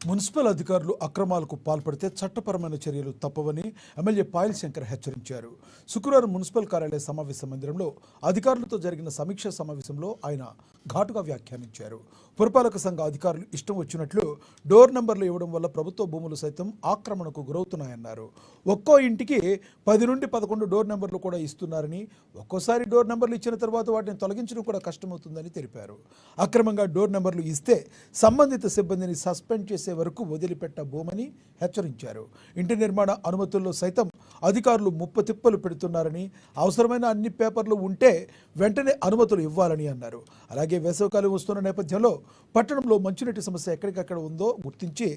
Municipal అధికారులు అక్రమాలకు పాల్పడితే చట్టపరమైన చర్యలు తప్పవని ఎమ్మెల్యే పాయల్ శంకర్ హెచ్చరించారు. శుక్రవారం మున్సిపల్ కార్యాలయ సమావేశ మందిరంలో అధికారులతో జరిగిన సమీక్ష సమావేశంలో ఆయన ఘాటుగా వ్యాఖ్యానించారు. పురపాలక సంఘ అధికారులు ఇష్టం వచ్చినట్లు డోర్ నంబర్లు ఇవ్వడం వల్ల ప్రభుత్వ భూములు సైతం ఆక్రమణకు గురవుతున్నాయన్నారు. ఒక్కో ఇంటికి 10 నుండి 11 డోర్ నెంబర్లు కూడా ఇస్తున్నారని, ఒక్కోసారి డోర్ నెంబర్లు ఇచ్చిన తర్వాత వాటిని తొలగించడం కూడా కష్టమవుతుందని తెలిపారు. అక్రమంగా డోర్ నెంబర్లు ఇస్తే సంబంధిత సిబ్బందిని సస్పెండ్ చేసే వరకు వదిలిపెట్టబోమని హెచ్చరించారు. ఇంటి నిర్మాణ అనుమతుల్లో సైతం అధికారులు ముప్పతిప్పలు పెడుతున్నారని, అవసరమైన అన్ని పేపర్లు ఉంటే వెంటనే అనుమతులు ఇవ్వాలని అన్నారు. అలాగే వేసవికాలం వస్తున్న నేపథ్యంలో పట్టణంలో మంచినీటి సమస్య ఎక్కడికక్కడ ఉందో గుర్తించి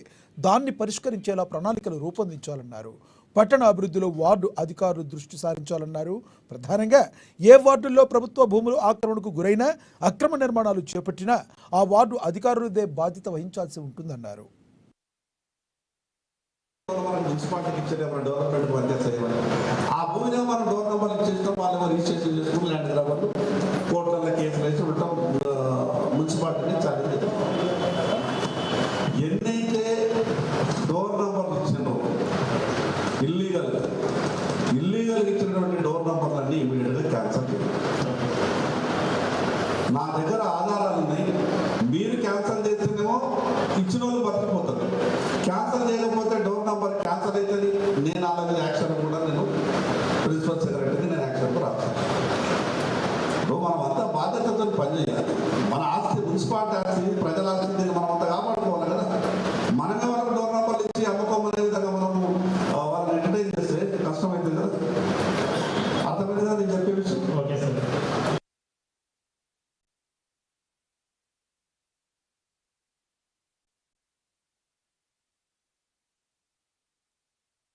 దాన్ని పరిష్కరించేలా ప్రణాళికలు రూపొందించాలన్నారు. పట్టణ అభివృద్ధిలో వార్డు అధికారులు దృష్టి సారించాలన్నారు. ప్రధానంగా ఏ వార్డుల్లో ప్రభుత్వ భూములు ఆక్రమణకు గురైనా, అక్రమ నిర్మాణాలు చేపట్టినా ఆ వార్డు అధికారులదే బాధ్యత వహించాల్సి ఉంటుందన్నారు. మున్సిపాలిటీకి ఇచ్చేటప్పుడు డెవలప్మెంట్ వర్క్ చేయాలి. ఆ భూమిలో మనం డోర్ నెంబర్లు ఇచ్చేస్తాం, వాళ్ళు రిజిస్ట్రేషన్ చేసుకుని ల్యాండ్ గ్రాబర్లు కోర్టులలో కేసులు వేసి ఉంటాం. మున్సిపాలిటీని ఛాలెంజ్ ఎన్నైతే డోర్ నెంబర్లు ఇచ్చిందో ఇల్లీగల్ ఇచ్చినటువంటి డోర్ నెంబర్లన్నీ ఇమీడియట్గా క్యాన్సల్ చేయాలి. నా దగ్గర ఆధారాలు ఉన్నాయి. మీరు క్యాన్సల్ చేస్తేనేమో ఇచ్చిన వాళ్ళు బతికిపోతారు, క్యాన్సల్ చేయకపోతే డోర్ నెంబర్ క్యాన్సల్ అవుతుంది. నేను అలాగే యాక్షన్ కూడా ప్రిన్సిపల్ సెక్రటరీకి నేను యాక్షన్ రాస్తాను. మనం అంతా బాధ్యతతో పనిచేయాలి. మన ఆస్తి మున్సిపాలిటీ ఆస్తి ప్రజల